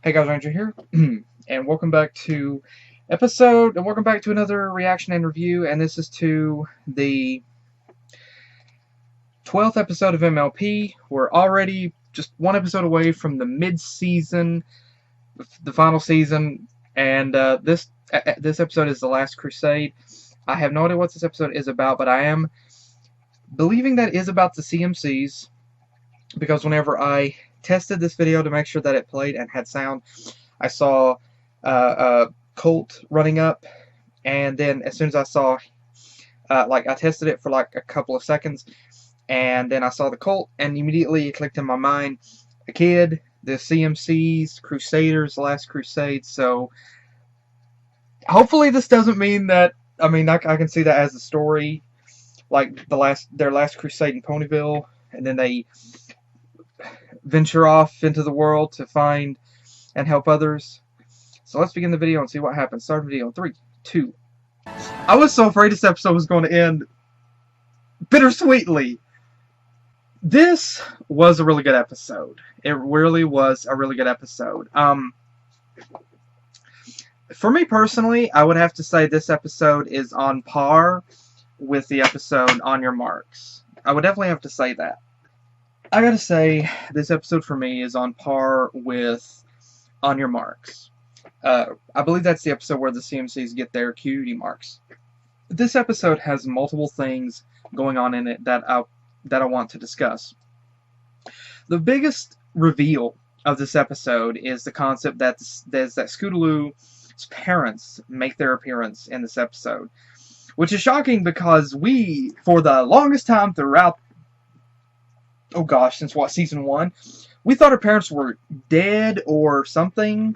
Hey guys, Ranger here, and welcome back to another reaction and review, and this is to the 12th episode of MLP. We're already just one episode away from the mid-season, the final season, and this episode is the last Crusade. I have no idea what this episode is about, but I am believing that it is about the CMCs, because whenever I tested this video to make sure that it played and had sound, I saw Colt running up, and then as soon as I saw, I tested it for like a couple of seconds, and then I saw the Colt, and immediately it clicked in my mind, a kid, the CMCs, Crusaders, the last Crusade. So hopefully this doesn't mean that, I can see that as a story, like their last Crusade in Ponyville, and then they venture off into the world to find and help others. So let's begin the video and see what happens. Start the video in 3, 2. I was so afraid this episode was going to end bittersweetly. This was a really good episode. It really was a really good episode. For me personally, I would have to say this episode is on par with the episode On Your Marks. I would definitely have to say that. I gotta say, this episode for me is on par with On Your Marks. I believe that's the episode where the CMCs get their cutie marks. This episode has multiple things going on in it that I want to discuss. The biggest reveal of this episode is the concept that Scootaloo's parents make their appearance in this episode, which is shocking because we, for the longest time throughout, oh gosh, since what, season 1, we thought her parents were dead or something.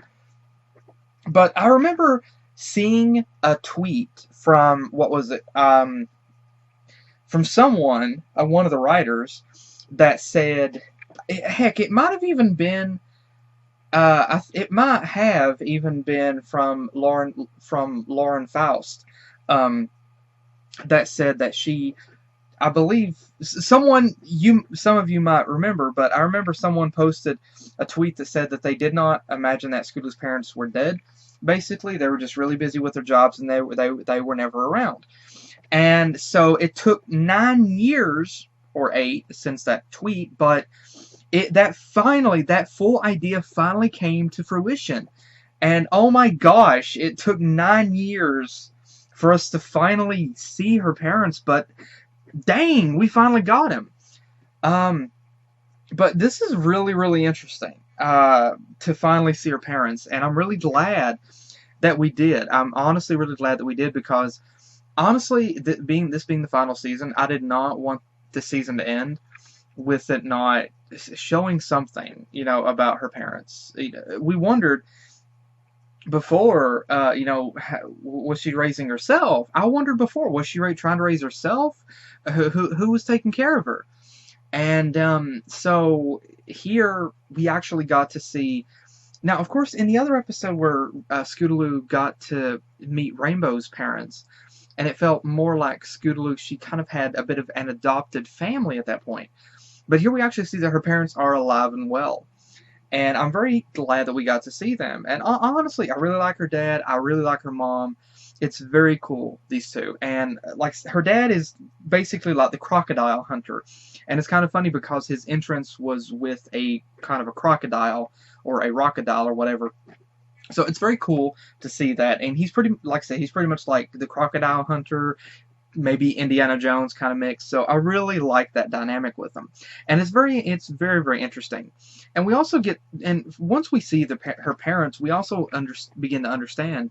But I remember seeing a tweet from, what was it, from someone, one of the writers, that said, heck, it might have even been, it might have even been from Lauren Faust, that said that she, I believe, some of you might remember, but I remember someone posted a tweet that said that they did not imagine that Scootaloo's parents were dead. Basically, they were just really busy with their jobs, and they were never around. And so it took 9 years or 8 since that tweet, but that full idea finally came to fruition. And oh my gosh, it took 9 years for us to finally see her parents, but dang, we finally got him. But this is really, really interesting to finally see her parents, and I'm really glad that we did. I'm honestly really glad that we did, because honestly, this being the final season, I did not want the season to end with it not showing something, about her parents. We wondered before, was she raising herself? I wondered before, was she trying to raise herself? Who was taking care of her? And so here we actually got to see. Now, of course, in the other episode where Scootaloo got to meet Rainbow's parents, and it felt more like Scootaloo, she kind of had a bit of an adopted family at that point. But here we actually see that her parents are alive and well. And I'm very glad that we got to see them. And honestly, I really like her dad. I really like her mom. It's very cool, these two. And like, her dad is basically like the crocodile hunter. And it's kind of funny because his entrance was with a kind of a crocodile or a rockodile or whatever. So it's very cool to see that. And he's pretty, like I say, he's pretty much like the crocodile hunter, maybe Indiana Jones kind of mix. So I really like that dynamic with them, and it's very, very interesting. And we also get, and once we see her parents, we also begin to understand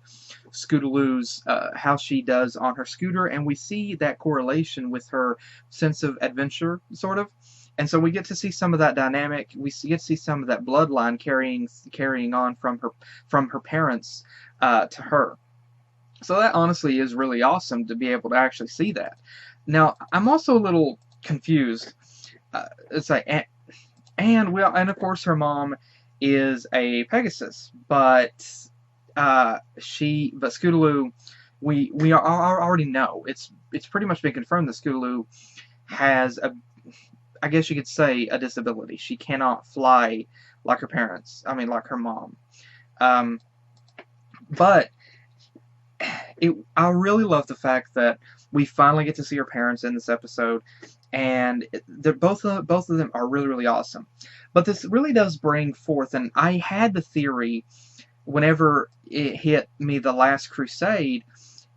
Scootaloo's how she does on her scooter, and we see that correlation with her sense of adventure, sort of. And so we get to see some of that dynamic. We get to see some of that bloodline carrying on from her parents to her. So that honestly is really awesome to be able to actually see that. Now, I'm also a little confused. It's like, and of course her mom is a Pegasus, but Scootaloo, we already know, it's pretty much been confirmed that Scootaloo has I guess you could say, a disability. She cannot fly like her parents. I mean, like her mom. Um, but I really love the fact that we finally get to see her parents in this episode, and they're both of them are really really awesome. But this really does bring forth, and I had the theory whenever it hit me the last Crusade,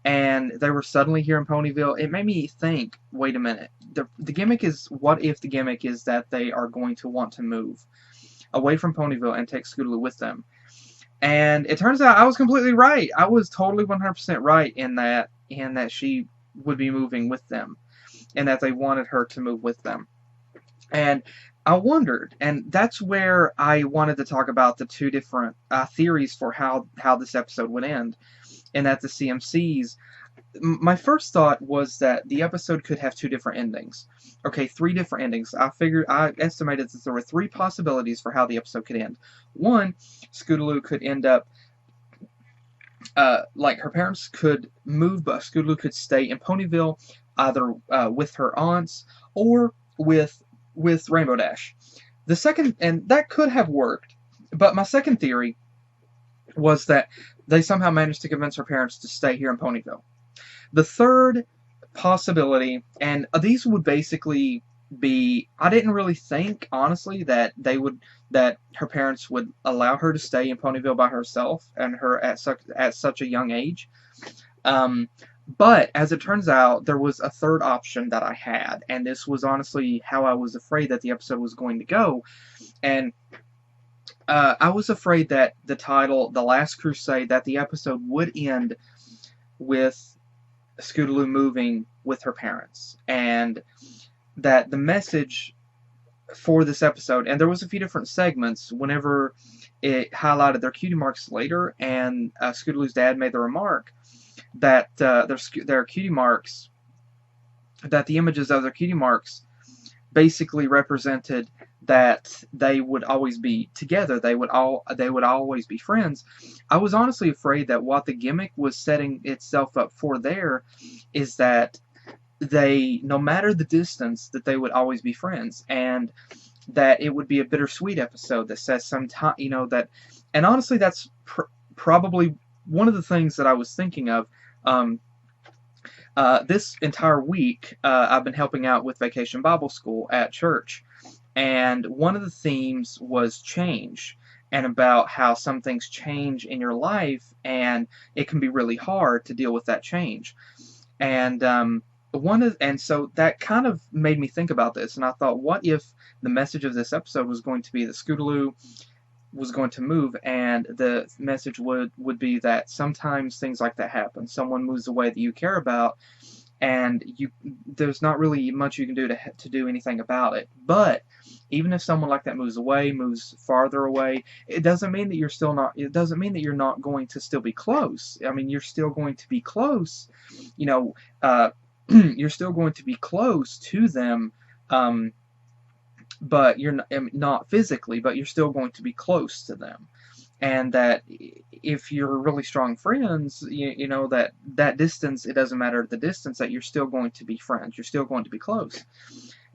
and they were suddenly here in Ponyville. It made me think, wait a minute. The gimmick is, what if the gimmick is that they are going to want to move away from Ponyville and take Scootaloo with them? And it turns out I was completely right. I was totally 100% right in that she would be moving with them, and that they wanted her to move with them. And I wondered, and that's where I wanted to talk about the two different theories for how this episode would end, and that the CMCs. My first thought was that the episode could have two different endings. Okay, three different endings. I estimated that there were three possibilities for how the episode could end. One, Scootaloo could end up like her parents could move, but Scootaloo could stay in Ponyville, either with her aunts or with Rainbow Dash. The second, and that could have worked, but my second theory was that they somehow managed to convince her parents to stay here in Ponyville. The third possibility, and these would basically be, I didn't really think, honestly, that her parents would allow her to stay in Ponyville by herself, and her at such a young age. But as it turns out, there was a third option that I had, and this was honestly how I was afraid that the episode was going to go. And I was afraid that the title, The Last Crusade, that the episode would end with Scootaloo moving with her parents, and that the message for this episode, and there was a few different segments whenever it highlighted their cutie marks later, and Scootaloo's dad made the remark that their cutie marks, that the images of their cutie marks basically represented that they would always be together. They would always be friends. I was honestly afraid that what the gimmick was setting itself up for there is that they, no matter the distance, that they would always be friends, and that it would be a bittersweet episode that says sometime, that, and honestly, that's probably one of the things that I was thinking of. This entire week, I've been helping out with Vacation Bible School at church, and one of the themes was change, and about how some things change in your life, and it can be really hard to deal with that change. And so that kind of made me think about this, and I thought, what if the message of this episode was going to be that Scootaloo was going to move, and the message would be that sometimes things like that happen. Someone moves away that you care about, and there's not really much you can do to do anything about it. But even if someone like that moves farther away, it doesn't mean that you're still not. It doesn't mean that you're not going to still be close. I mean, you're still going to be close. You're still going to be close to them. But you're not physically, but you're still going to be close to them. And that if you're really strong friends, that distance, it doesn't matter the distance, that you're still going to be friends. You're still going to be close.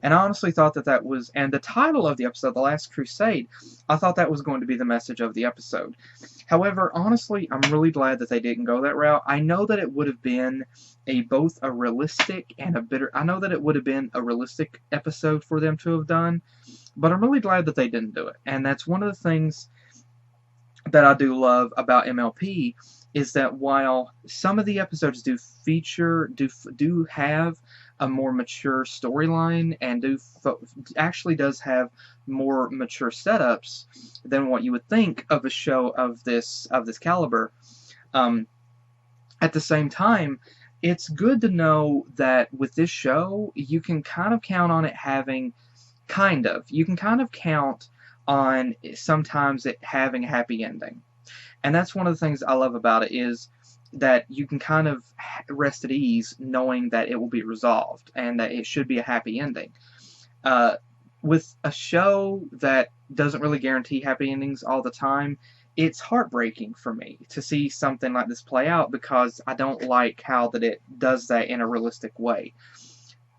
And I honestly thought that was, and the title of the episode, The Last Crusade, I thought that was going to be the message of the episode. However, honestly, I'm really glad that they didn't go that route. I know that it would have been both a realistic and I know that it would have been a realistic episode for them to have done, but I'm really glad that they didn't do it. And that's one of the things that I do love about MLP, is that while some of the episodes do have a more mature storyline, and actually does have more mature setups than what you would think of a show of this caliber, at the same time, it's good to know that with this show, you can kind of count on it having, you can kind of count on sometimes it having a happy ending. And that's one of the things I love about it, is that you can kind of rest at ease knowing that it will be resolved and that it should be a happy ending. With a show that doesn't really guarantee happy endings all the time, it's heartbreaking for me to see something like this play out, because I don't like how that it does that in a realistic way.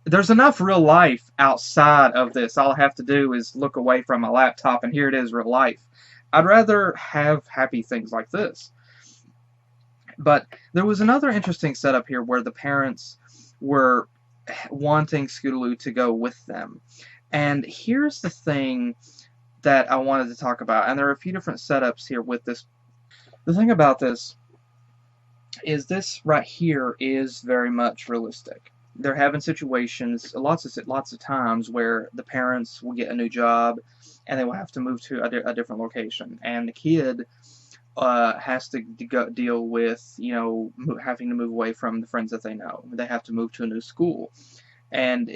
there's enough real life outside of this. All I have to do is look away from my laptop, and here it is, real life. I'd rather have happy things like this. But there was another interesting setup here where the parents were wanting Scootaloo to go with them. And here's the thing that I wanted to talk about, and there are a few different setups here with this. The thing about this is this right here is very much realistic. They're having situations, lots of times where the parents will get a new job and they will have to move to a different location, and the kid has to deal with, having to move away from the friends that they know. They have to move to a new school, and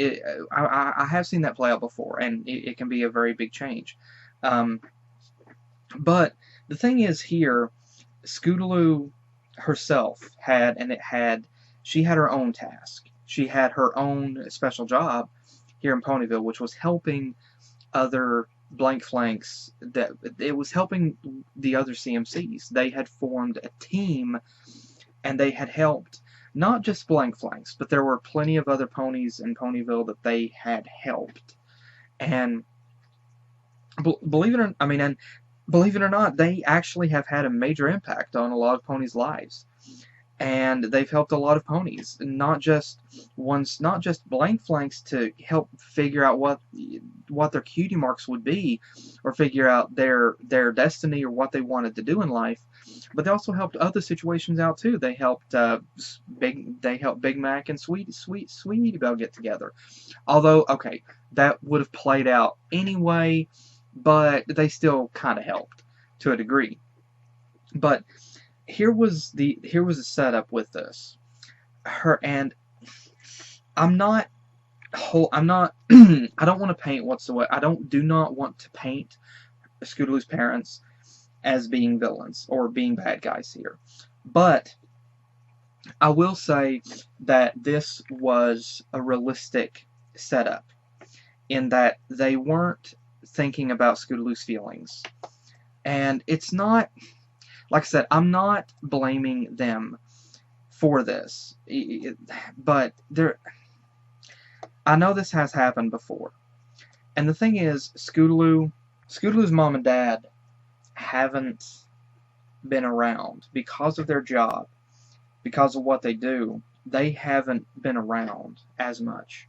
I have seen that play out before, and it can be a very big change. Um, but the thing is here, Scootaloo herself she had her own task. She had her own special job here in Ponyville, which was helping other blank flanks. That it was helping the other CMCs. They had formed a team, and they had helped not just blank flanks, but there were plenty of other ponies in Ponyville that they had helped. And believe it or and believe it or not, they actually have had a major impact on a lot of ponies' lives. And they've helped a lot of ponies, not just blank flanks to help figure out what their cutie marks would be, or figure out their destiny or what they wanted to do in life, but they also helped other situations out too. They helped Big Mac and Sweetie Belle get together. Although, okay, that would have played out anyway, but they still kind of helped to a degree. But here was the setup with this. I'm not I don't want to paint whatsoever. Do not want to paint Scootaloo's parents as being villains or being bad guys here. But I will say that this was a realistic setup in that they weren't thinking about Scootaloo's feelings. And it's not, like I said, I'm not blaming them for this, but I know this has happened before. And the thing is, Scootaloo's mom and dad haven't been around because of their job, because of what they do. They haven't been around as much,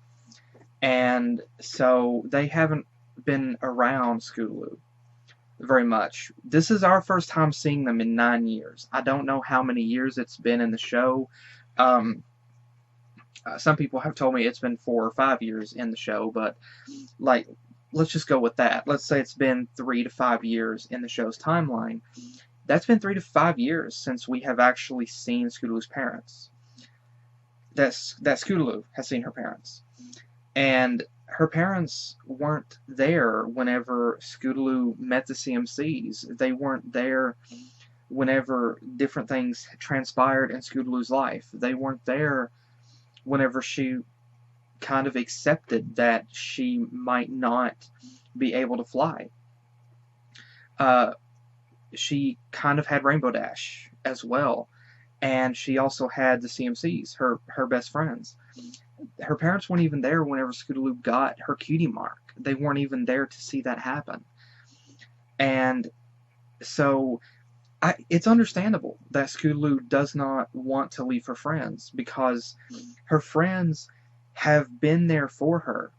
and so they haven't been around Scootaloo very much. This is our first time seeing them in 9 years. I don't know how many years it's been in the show. Some people have told me it's been 4 or 5 years in the show, but like, let's just go with that. Let's say it's been 3 to 5 years in the show's timeline. That's been 3 to 5 years since we have actually seen Scootaloo's parents. That Scootaloo has seen her parents. And her parents weren't there whenever Scootaloo met the CMCs. They weren't there whenever different things transpired in Scootaloo's life. They weren't there whenever she kind of accepted that she might not be able to fly. She kind of had Rainbow Dash as well, and she also had the CMCs, her best friends. Her parents weren't even there whenever Scootaloo got her cutie mark. They weren't even there to see that happen. And so it's understandable that Scootaloo does not want to leave her friends, because her friends have been there for her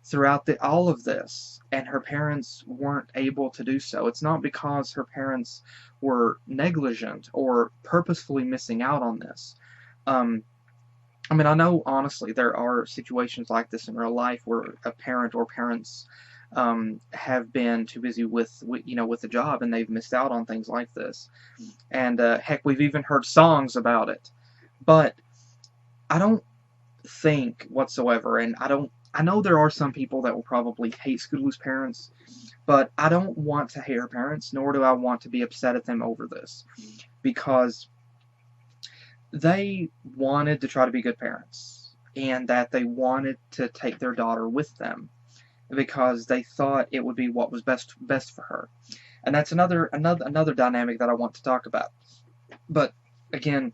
throughout all of this, and her parents weren't able to do so. It's not because her parents were negligent or purposefully missing out on this. I know, honestly, there are situations like this in real life where a parent or parents have been too busy with the job, and they've missed out on things like this. And heck, we've even heard songs about it. But I don't think whatsoever, and I know there are some people that will probably hate Scootaloo's parents, but I don't want to hate her parents, nor do I want to be upset at them over this, because they wanted to try to be good parents, and that they wanted to take their daughter with them because they thought it would be what was best for her. And that's another dynamic that I want to talk about. But again,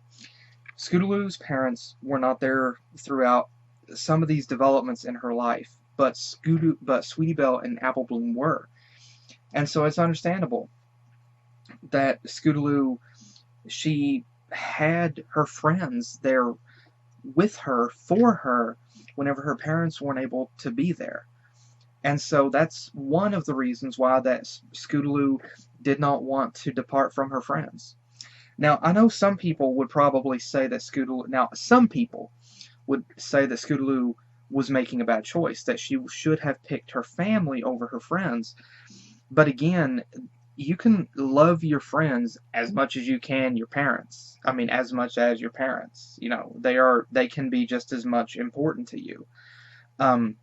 Scootaloo's parents were not there throughout some of these developments in her life, but Sweetie Belle and Apple Bloom were. And so it's understandable that Scootaloo, she had her friends there with her, for her, whenever her parents weren't able to be there. And so that's one of the reasons why that Scootaloo did not want to depart from her friends. Now, I know some people would probably say that some people would say that Scootaloo was making a bad choice, that she should have picked her family over her friends. But again, you can love your friends as much as you can your parents. I mean, as much as your parents. You know, they can be just as much important to you. Um,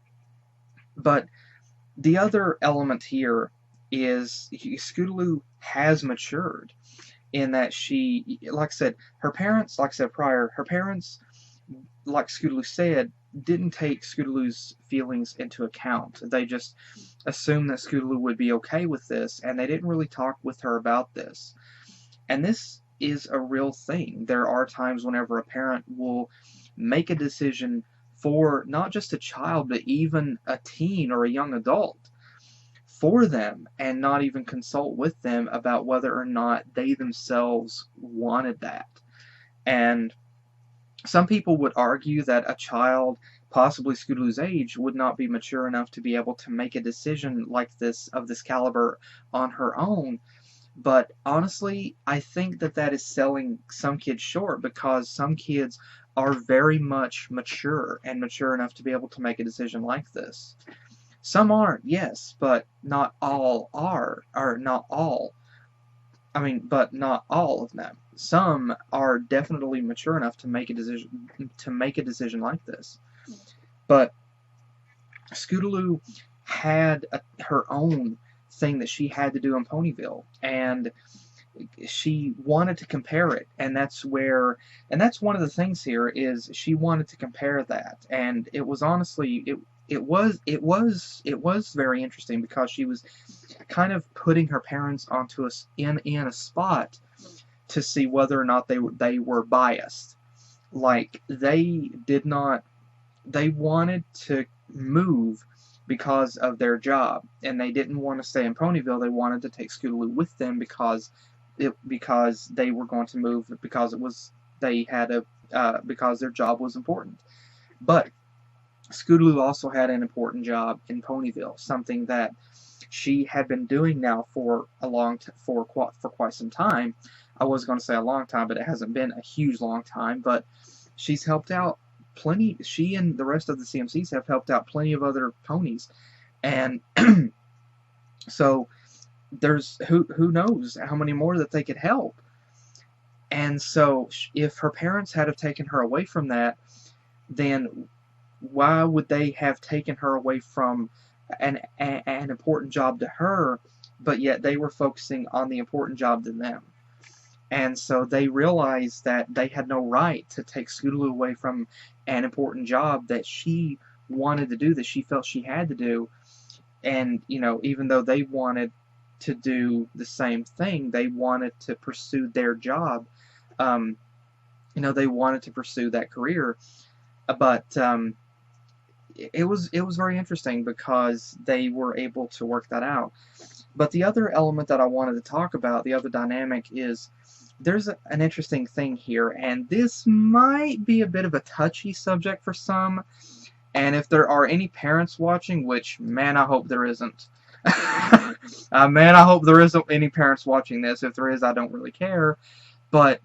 but the other element here is Scootaloo has matured in that she, like I said, her parents, like I said prior, her parents, like Scootaloo said, didn't take Scootaloo's feelings into account. They just assumed that Scootaloo would be okay with this, and they didn't really talk with her about this. And this is a real thing. There are times whenever a parent will make a decision for not just a child, but even a teen or a young adult for them, and not even consult with them about whether or not they themselves wanted that. And some people would argue that a child, possibly Scootaloo's age, would not be mature enough to be able to make a decision like this, of this caliber, on her own. But honestly, I think that that is selling some kids short, because some kids are very much mature and mature enough to be able to make a decision like this. Some aren't, yes, but not all are, or not all. I mean, but not all of them. Some are definitely mature enough to make a decision like this. But Scootaloo had her own thing that she had to do in Ponyville, and she wanted to compare it, and that's one of the things here, is she wanted to compare that, and it was honestly, it was very interesting, because she was kind of putting her parents onto in a spot to see whether or not they were biased. Like, they wanted to move because of their job, and they didn't want to stay in Ponyville. They wanted to take Scootaloo with them because they were going to move, because because their job was important. But Scootaloo also had an important job in Ponyville, something that she had been doing now for quite some time. I was going to say a long time, but it hasn't been a huge long time. But she's helped out plenty. She and the rest of the CMCs have helped out plenty of other ponies, and so there's who knows how many more that they could help. And so if her parents had have taken her away from that, then why would they have taken her away from an important job to her, but yet they were focusing on the important job to them? And so they realized that they had no right to take Scootaloo away from an important job that she wanted to do, that she felt she had to do. And, you know, even though they wanted to do the same thing, they wanted to pursue their job. You know, they wanted to pursue that career. But it was very interesting, because they were able to work that out. But the other element that I wanted to talk about, the other dynamic, is there's an interesting thing here, and this might be a bit of a touchy subject for some, and if there are any parents watching, which, man, I hope there isn't. Man, I hope there isn't any parents watching this. If there is, I don't really care. But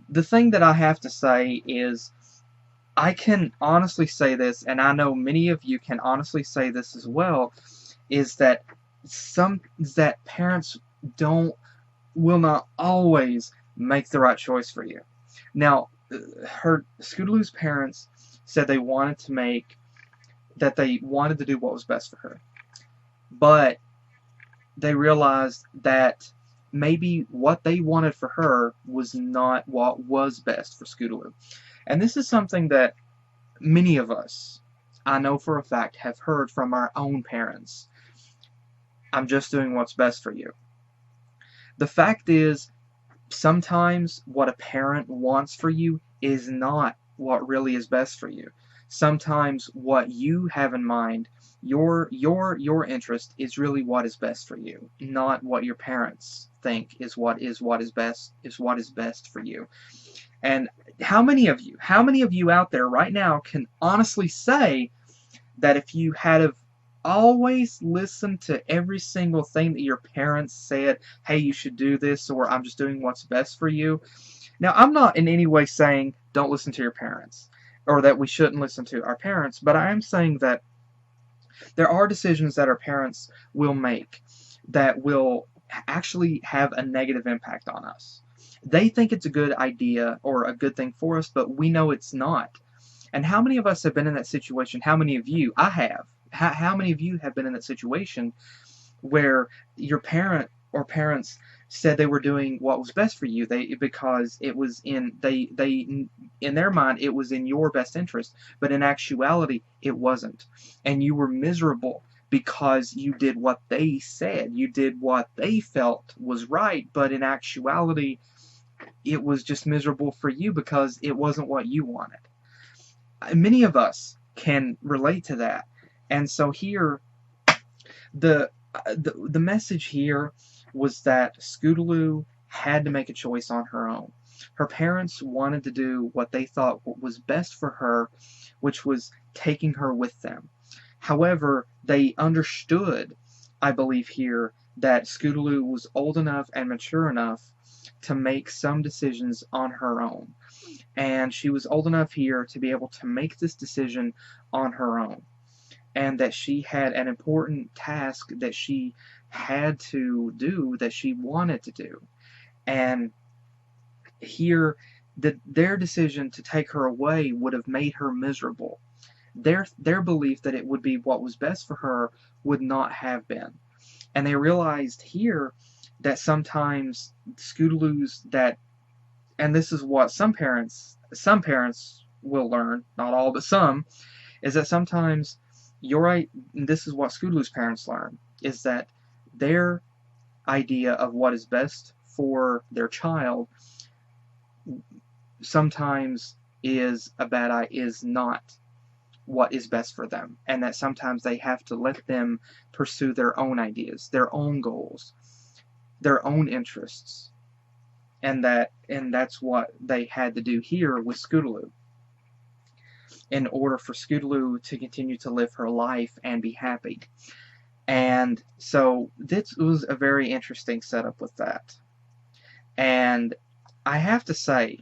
the thing that I have to say is, I can honestly say this, and I know many of you can honestly say this as well, is that parents will not always make the right choice for you. Now, Scootaloo's parents said they wanted to do what was best for her, but they realized that maybe what they wanted for her was not what was best for Scootaloo. And this is something that many of us, I know for a fact, have heard from our own parents. I'm just doing what's best for you. The fact is, sometimes what a parent wants for you is not what really is best for you. sometimes what you have in mind, your interest is really what is best for you, not what your parents think is what is best for you. And how many of you out there right now can honestly say that if you had have always listened to every single thing that your parents said, hey, you should do this, or I'm just doing what's best for you. Now, I'm not in any way saying don't listen to your parents or that we shouldn't listen to our parents, but I am saying that there are decisions that our parents will make that will actually have a negative impact on us. They think it's a good idea or a good thing for us, but we know it's not. And how many of us have been in that situation? How many of you? I have. How many of you have been in that situation where your parent or parents said they were doing what was best for you, because it was in their mind it was in your best interest, but in actuality it wasn't, and you were miserable because you did what they said, you did what they felt was right, but in actuality it was just miserable for you because it wasn't what you wanted. Many of us can relate to that. And so here, the message here was that Scootaloo had to make a choice on her own. Her parents wanted to do what they thought was best for her, which was taking her with them. However, they understood, I believe here, that Scootaloo was old enough and mature enough to make some decisions on her own. And she was old enough here to be able to make this decision on her own. And that she had an important task that she had to do, that she wanted to do. And here, their decision to take her away would have made her miserable. Their belief that it would be what was best for her would not have been. And they realized here that sometimes Scootaloos that, and this is what some parents will learn, not all but some, is that sometimes you're right. This is what Scootaloo's parents learn, is that their idea of what is best for their child sometimes is not what is best for them, and that sometimes they have to let them pursue their own ideas, their own goals, their own interests, and that's what they had to do here with Scootaloo in order for Scootaloo to continue to live her life and be happy. And so this was a very interesting setup with that. And I have to say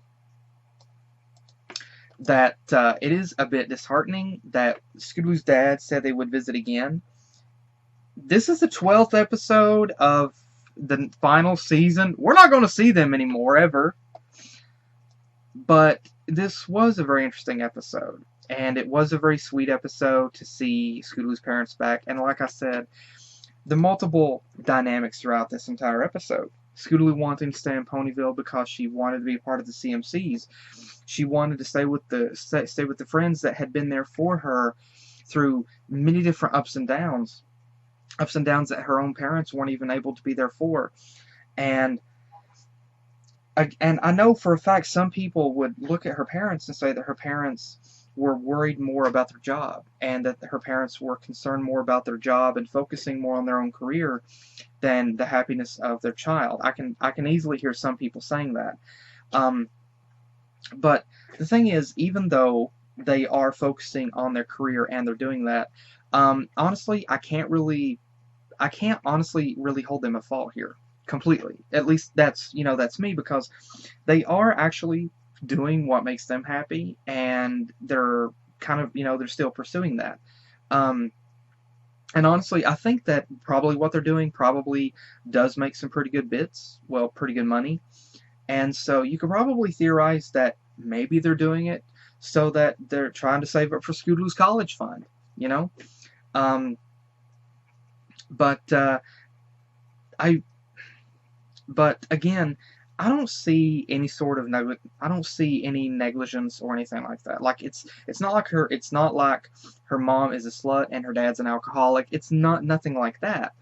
that it is a bit disheartening that Scootaloo's dad said they would visit again. This is the 12th episode of the final season. We're not going to see them anymore, ever. But this was a very interesting episode. And it was a very sweet episode to see Scootaloo's parents back. And like I said, the multiple dynamics throughout this entire episode. Scootaloo wanting to stay in Ponyville because she wanted to be a part of the CMCs. She wanted to stay with the friends that had been there for her through many different ups and downs that her own parents weren't even able to be there for. And I know for a fact some people would look at her parents and say that her parents were worried more about their job, and that her parents were concerned more about their job and focusing more on their own career than the happiness of their child. I can easily hear some people saying that. But the thing is, even though they are focusing on their career and they're doing that, honestly, I can't honestly really hold them at fault here completely. At least that's me, because they are actually doing what makes them happy, and they're kind of they're still pursuing that. And honestly, I think that probably what they're doing probably does make some pretty good bits, well, pretty good money. And so you could probably theorize that maybe they're doing it so that they're trying to save up for Scootaloo's college fund, But again, I don't see any sort of I don't see any negligence or anything like that. Like it's not like her mom is a slut and her dad's an alcoholic. It's nothing like that.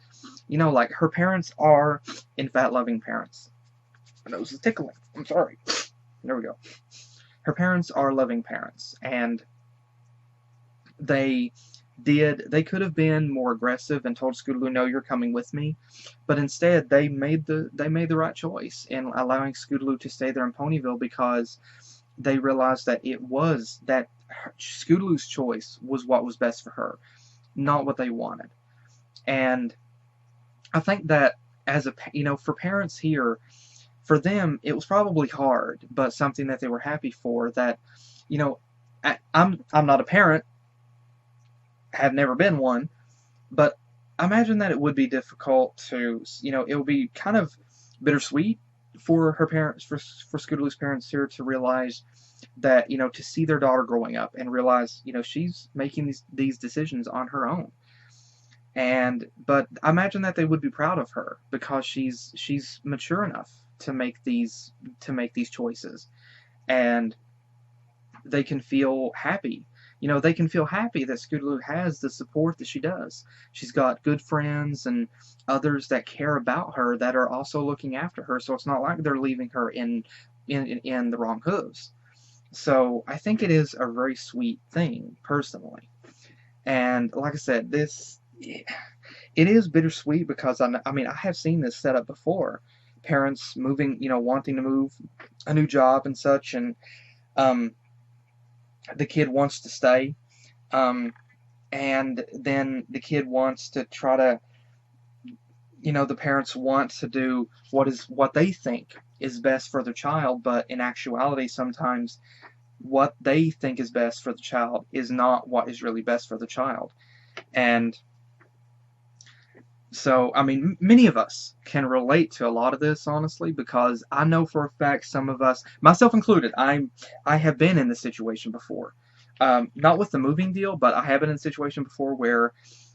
Like her parents are in fact loving parents. My nose is tickling. I'm sorry. There we go. Her parents are loving parents, and They could have been more aggressive and told Scootaloo, no, you're coming with me, but instead they made the right choice in allowing Scootaloo to stay there in Ponyville, because they realized that Scootaloo's choice was what was best for her, not what they wanted. And I think that for parents here, for them it was probably hard, but something that they were happy for. That, I'm not a parent, have never been one, but I imagine that it would be difficult to, it would be kind of bittersweet for her parents, for Scootaloo's parents here, to realize that, to see their daughter growing up and realize, she's making these decisions on her own. But I imagine that they would be proud of her, because she's mature enough to make these choices, and they can feel happy. They can feel happy that Scootaloo has the support that she does. She's got good friends and others that care about her, that are also looking after her. So it's not like they're leaving her in the wrong hooves. So I think it is a very sweet thing, personally. And like I said, it is bittersweet, because I have seen this set up before. Parents moving, wanting to move a new job and such, and the kid wants to stay, and then the kid wants to try to, the parents want to do what they think is best for their child, but in actuality, sometimes what they think is best for the child is not what is really best for the child. And so, many of us can relate to a lot of this, honestly, because I know for a fact some of us, myself included, I have been in this situation before. Not with the moving deal, but I have been in a situation before where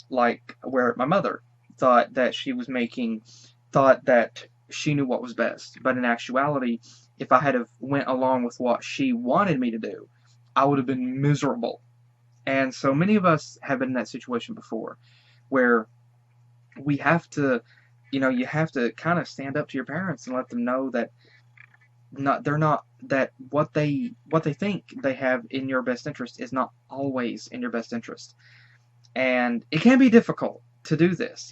my mother thought that she knew what was best, but in actuality, if I had have went along with what she wanted me to do, I would have been miserable. And so many of us have been in that situation before, where we have to, you have to kind of stand up to your parents and let them know that that what they think they have in your best interest is not always in your best interest. And it can be difficult to do this,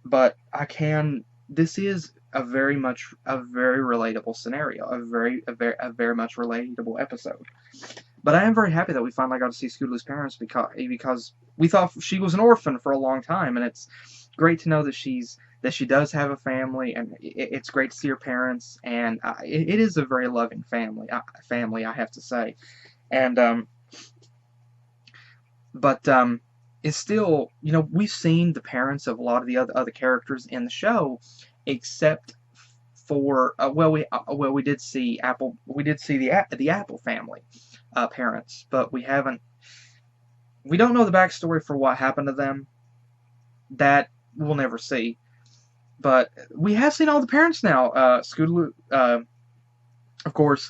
but this is a very relatable scenario, a very much relatable episode. But I am very happy that we finally got to see Scootaloo's parents, because we thought she was an orphan for a long time, and it's great to know that she does have a family, and it's great to see her parents, and it is a very loving family, I have to say. And it's still, we've seen the parents of a lot of the other characters in the show, except for we did see the Apple family parents, but we don't know the backstory for what happened to them. That we'll never see. But we have seen all the parents now. Scootaloo, of course,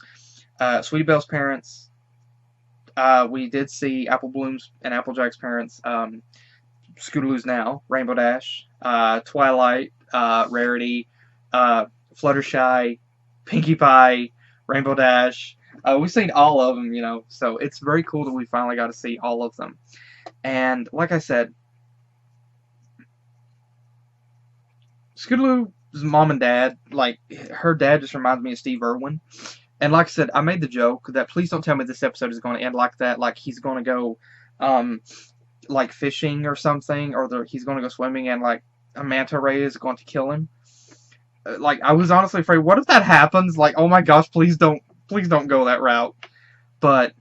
Sweetie Belle's parents. We did see Apple Bloom's and Applejack's parents. Scootaloo's now, Rainbow Dash, Twilight, Rarity, Fluttershy, Pinkie Pie, Rainbow Dash. We've seen all of them, so it's very cool that we finally got to see all of them. And like I said, Scootaloo's mom and dad, her dad just reminds me of Steve Irwin. And like I said, I made the joke that please don't tell me this episode is going to end like that, like he's going to go, fishing or something, or he's going to go swimming and, a manta ray is going to kill him. I was honestly afraid, what if that happens? Oh my gosh, please don't go that route. But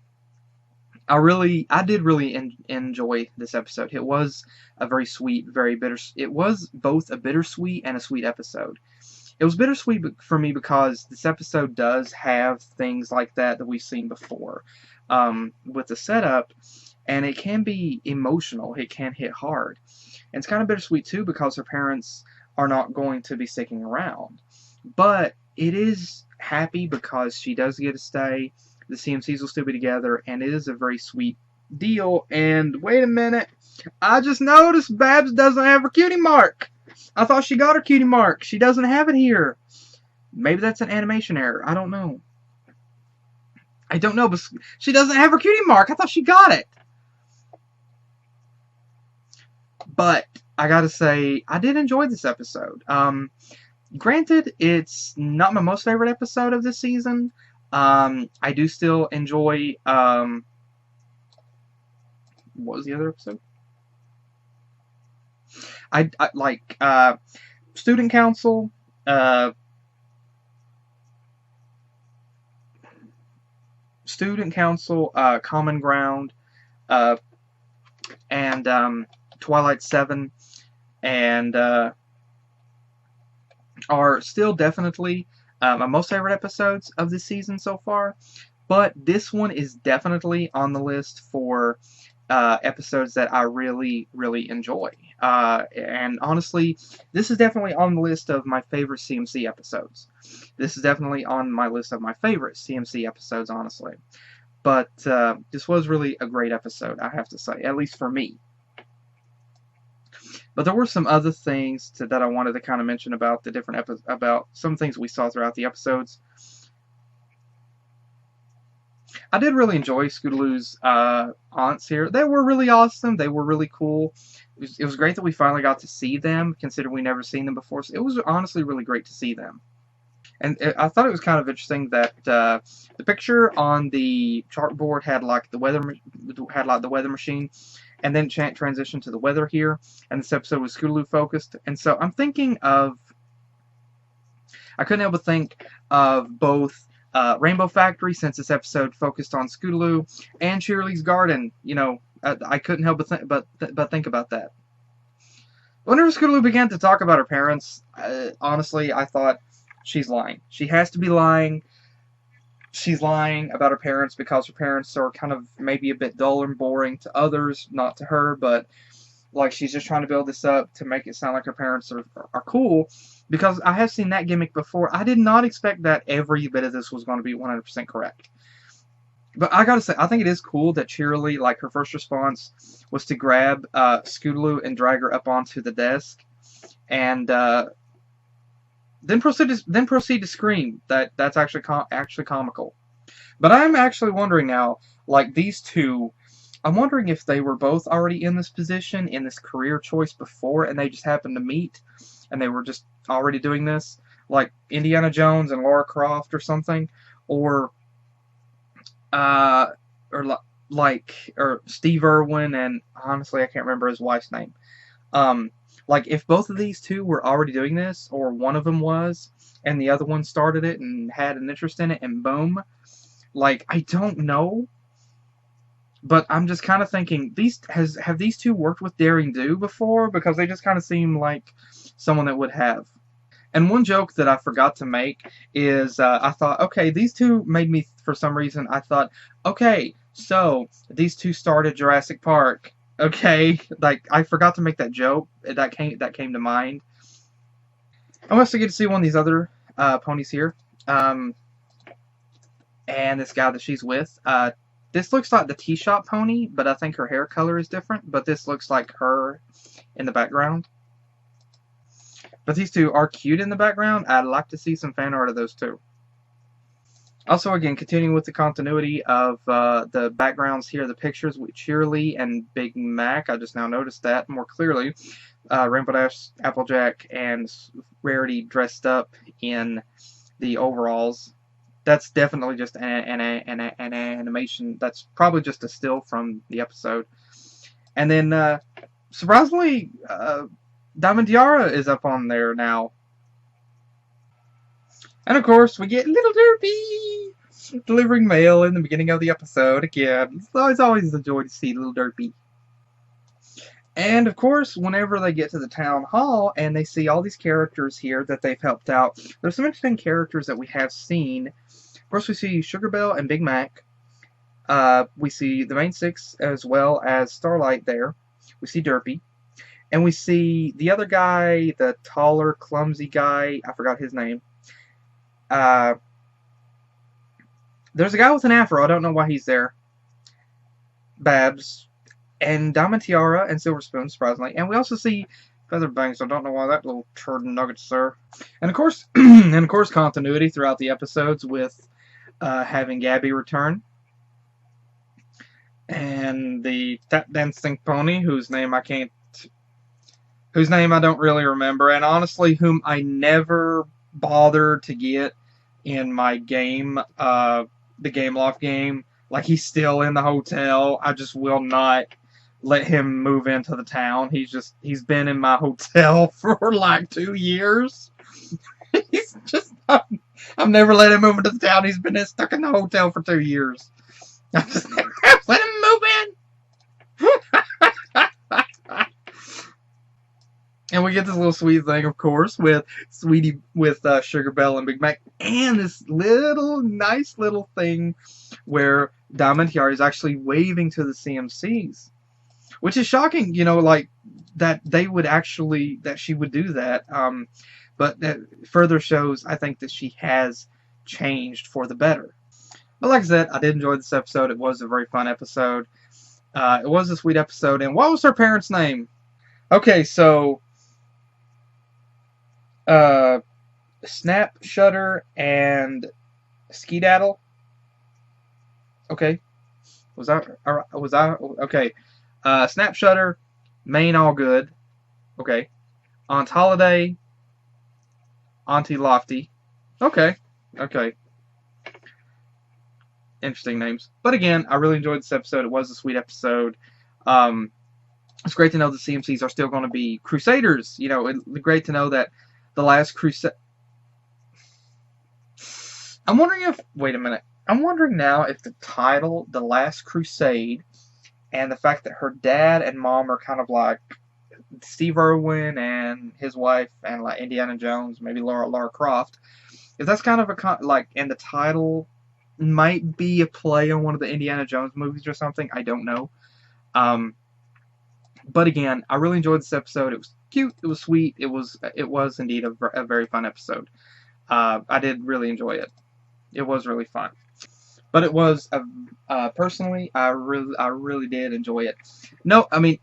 I did really enjoy this episode. It was a very sweet, very bitter. It was both a bittersweet and a sweet episode. It was bittersweet for me because this episode does have things like that we've seen before, with the setup, and it can be emotional. It can hit hard. And it's kind of bittersweet too because her parents are not going to be sticking around. But it is happy because she does get to stay. The CMCs will still be together, and it is a very sweet deal. And wait a minute, I just noticed Babs doesn't have her cutie mark. I thought she got her cutie mark. She doesn't have it here. Maybe that's an animation error. I don't know. But she doesn't have her cutie mark. I thought she got it. But I gotta say, I did enjoy this episode. Granted, it's not my most favorite episode of this season. I do still enjoy. What was the other episode? I like Student Council. Uh, Common Ground, uh, and Twilight 7, and are still definitely my most favorite episodes of this season so far. But this one is definitely on the list for episodes that I really, really enjoy. And honestly, this is definitely on the list of my favorite CMC episodes. This is definitely on my list of my favorite CMC episodes, honestly. But this was really a great episode, I have to say, at least for me. But there were some other things that I wanted to kind of mention about the different about some things we saw throughout the episodes. I did really enjoy Scootaloo's aunts here. They were really awesome. They were really cool. It was great that we finally got to see them, considering we never seen them before. So it was honestly really great to see them. And I thought it was kind of interesting that the picture on the chartboard had like the weather machine, and then transitioned to the weather here. And this episode was Scootaloo focused. And so I'm thinking of, I couldn't help but think of both Rainbow Factory, since this episode focused on Scootaloo, and Shirley's Garden. You know, I couldn't help but think about that. Whenever Scootaloo began to talk about her parents, honestly, I thought, she's lying. She has to be lying. She's lying about her parents because her parents are kind of maybe a bit dull and boring to others, not to her, but like she's just trying to build this up to make it sound like her parents are cool, because I have seen that gimmick before. I did not expect that every bit of this was going to be 100% correct. But I gotta say, I think it is cool that Cheerilee, like, her first response was to grab Scootaloo and drag her up onto the desk, and then proceed to scream. That's actually comical. But I'm actually wondering now, like, these two, I'm wondering if they were both already in this position, in this career choice before, and they just happened to meet, and they were just already doing this, like Indiana Jones and Lara Croft or something, or uh, or Steve Irwin and, honestly, I can't remember his wife's name. Um, like, if both of these two were already doing this, or one of them was, and the other one started it and had an interest in it, and boom, like, I don't know, but I'm just kind of thinking, have these two worked with Daring Do before? Because they just kind of seem like someone that would have. And one joke that I forgot to make is I thought, okay, these two made me, for some reason, I thought, okay, so these two started Jurassic Park. Okay, like, I forgot to make that joke. That came to mind. I also get to see one of these other ponies here. And this guy that she's with. This looks like the Tea Shop pony, but I think her hair color is different. But this looks like her in the background. But these two are cute in the background. I'd like to see some fan art of those two. Also, again, continuing with the continuity of the backgrounds here, the pictures with Cheerilee and Big Mac. I just now noticed that more clearly. Rainbow Dash, Applejack, and Rarity dressed up in the overalls. That's definitely just an animation. That's probably just a still from the episode. And then, surprisingly, Diamond Tiara is up on there now. And of course, we get Little Derpy delivering mail in the beginning of the episode again. It's always a joy to see Little Derpy. And of course, whenever they get to the town hall and they see all these characters here that they've helped out, there's some interesting characters that we have seen. Of course, we see Sugar Belle and Big Mac. We see the main six as well as Starlight there. We see Derpy. And we see the other guy, the taller, clumsy guy. I forgot his name. There's a guy with an afro. I don't know why he's there. Babs. And Diamond Tiara and Silver Spoon, surprisingly. And we also see Featherbanks. I don't know why that little turd nugget's there. And of course, continuity throughout the episodes with having Gabby return. And the tap dancing pony, whose name I can't whose name I don't really remember, and honestly, whom I never bothered to get in my game, the Game Loft game. Like, he's still in the hotel. I just will not let him move into the town. He's been in my hotel for like 2 years. He's just, I've never let him move into the town. He's been stuck in the hotel for 2 years. I just never let him move in. And we get this little sweet thing, of course, with Sugar Belle and Big Mac, and this nice little thing where Diamond Tiara is actually waving to the CMCs, which is shocking, like that she would do that. But that further shows, I think, that she has changed for the better. But like I said, I did enjoy this episode. It was a very fun episode. It was a sweet episode. And what was her parents' name? Okay, so Snap, Shutter, and Skedaddle. Okay, was I okay? Snap, Shutter, Main All Good. Okay, Aunt Holiday, Auntie Lofty. Okay. Interesting names. But again, I really enjoyed this episode. It was a sweet episode. It's great to know the CMCs are still going to be Crusaders. It's great to know that the last Crusade... Wait a minute. I'm wondering now if the title, The Last Crusade, and the fact that her dad and mom are kind of like Steve Irwin and his wife and like Indiana Jones, maybe Lara Croft, if that's kind of and the title might be a play on one of the Indiana Jones movies or something, I don't know. But again, I really enjoyed this episode. It was cute, it was sweet, it was indeed a very fun episode. I did really enjoy it. It was really fun. But it was, personally, I really did enjoy it. No, I mean,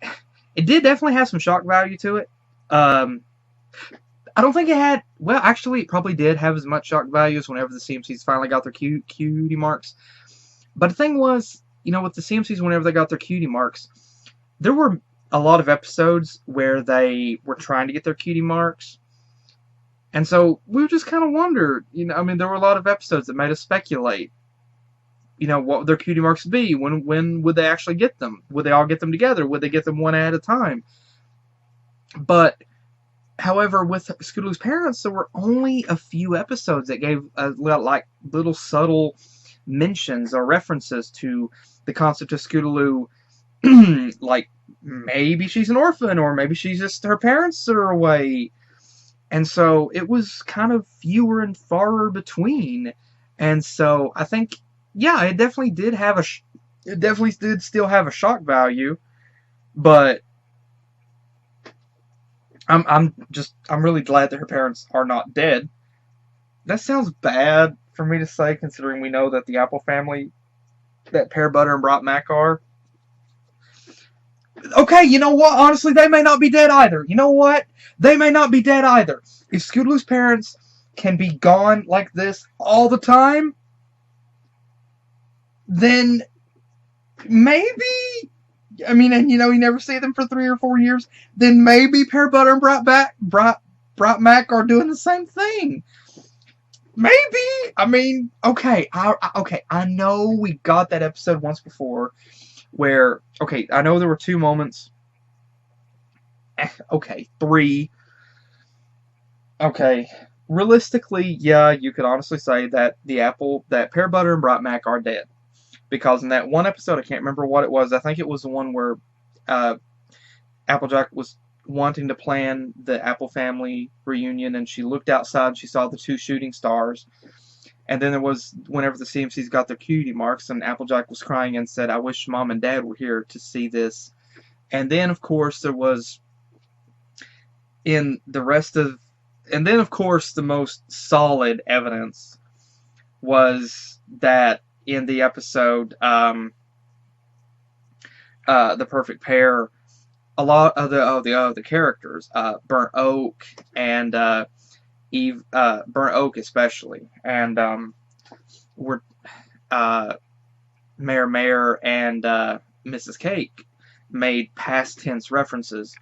it did definitely have some shock value to it. I don't think it had... Well, actually, it probably did have as much shock value as whenever the CMCs finally got their cutie marks. But the thing was, with the CMCs, whenever they got their cutie marks, there were a lot of episodes where they were trying to get their cutie marks. And so we just kind of wondered, there were a lot of episodes that made us speculate, what would their cutie marks be? When would they actually get them? Would they all get them together? Would they get them one at a time? But... However, with Scootaloo's Parents, there were only a few episodes that gave little subtle mentions or references to the concept of Scootaloo, like maybe she's an orphan, or maybe she's just her parents are away, and so it was kind of fewer and farther between. And so I think, yeah, it definitely did still have a shock value, but. I'm really glad that her parents are not dead. That sounds bad for me to say, considering we know that the Apple family, that Pear Butter and Brat Mac are. Okay, you know what? Honestly, they may not be dead either. You know what? They may not be dead either. If Scootaloo's parents can be gone like this all the time, then maybe... I mean, and you never see them for 3 or 4 years, then maybe Pear Butter and Brat Mac are doing the same thing. Maybe. I mean, okay. I know we got that episode once before where, okay, I know there were 2 moments. Okay, 3. Okay. Realistically, yeah, you could honestly say that that Pear Butter and Brat Mac are dead. Because in that one episode, I can't remember what it was. I think it was the one where Applejack was wanting to plan the Apple family reunion, and she looked outside and she saw the 2 shooting stars. And then there was whenever the CMCs got their cutie marks, and Applejack was crying and said, "I wish Mom and Dad were here to see this." And then, of course, there was and then, of course, the most solid evidence was that in the episode, The Perfect Pair, a lot of the characters, Burnt Oak and Eve, Burnt Oak especially, and were Mayor and Mrs. Cake made past tense references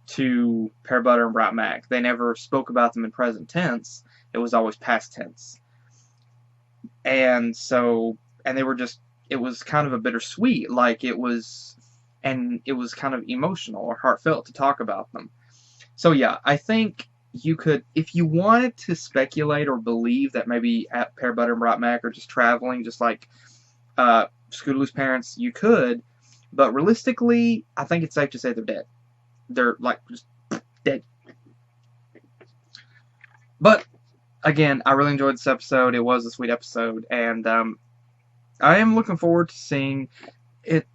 to Pear Butter and Bright Mac. They never spoke about them in present tense. It was always past tense. And so, and they were just, it was kind of a bittersweet, like it was, and it was kind of emotional or heartfelt to talk about them. So yeah, I think you could, if you wanted to speculate or believe that maybe at Pear Butter and Bright Mac are just traveling, just like Scootaloo's parents, you could. But realistically, I think it's safe to say they're dead. They're like just dead. But again, I really enjoyed this episode. It was a sweet episode, and I am looking forward to seeing it.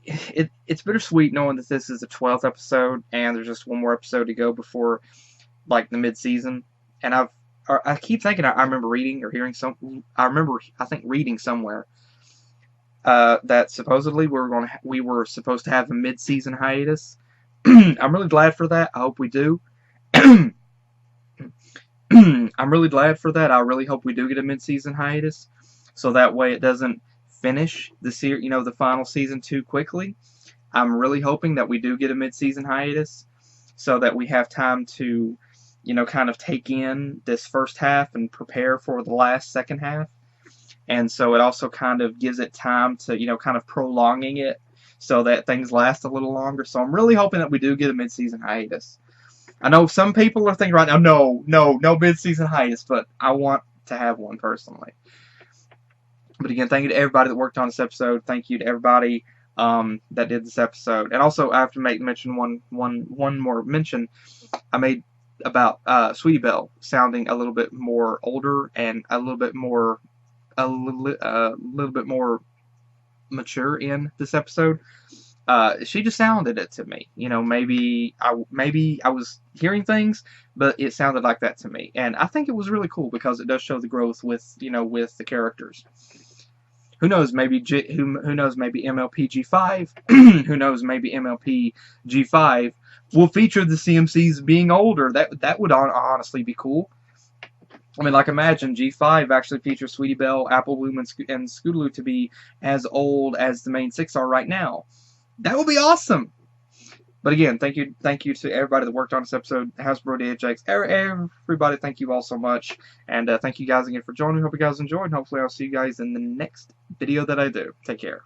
It's bittersweet knowing that this is the 12th episode, and there's just one more episode to go before like the mid-season. And I keep thinking I remember reading or hearing I think reading somewhere that supposedly we were supposed to have a mid-season hiatus. I'm really glad for that. I hope we do. I'm really glad for that. I really hope we do get a mid-season hiatus, so that way it doesn't finish the final season too quickly. I'm really hoping that we do get a mid-season hiatus, so that we have time to, kind of take in this first half and prepare for the second half. And so it also kind of gives it time to, kind of prolonging it so that things last a little longer. So I'm really hoping that we do get a mid-season hiatus. I know some people are thinking right now, no mid-season hiatus, but I want to have one personally. But again, thank you to everybody that worked on this episode. Thank you to everybody that did this episode. And also, I have to mention one more mention. I made about Sweetie Belle sounding a little bit more older and a little bit more mature in this episode. She just sounded it to me. Maybe I was hearing things, but it sounded like that to me, and I think it was really cool because it does show the growth with the characters. Who knows? Maybe who knows? Maybe MLP G5. Who knows? Maybe MLP G5 will feature the CMCs being older. That would honestly be cool. I mean, like, imagine G5 actually features Sweetie Belle, Apple Bloom, and Scootaloo to be as old as the main 6 are right now. That would be awesome. But again, thank you to everybody that worked on this episode. Hasbro, DHX, everybody, thank you all so much. And thank you guys again for joining. Hope you guys enjoyed, and hopefully I'll see you guys in the next video that I do. Take care.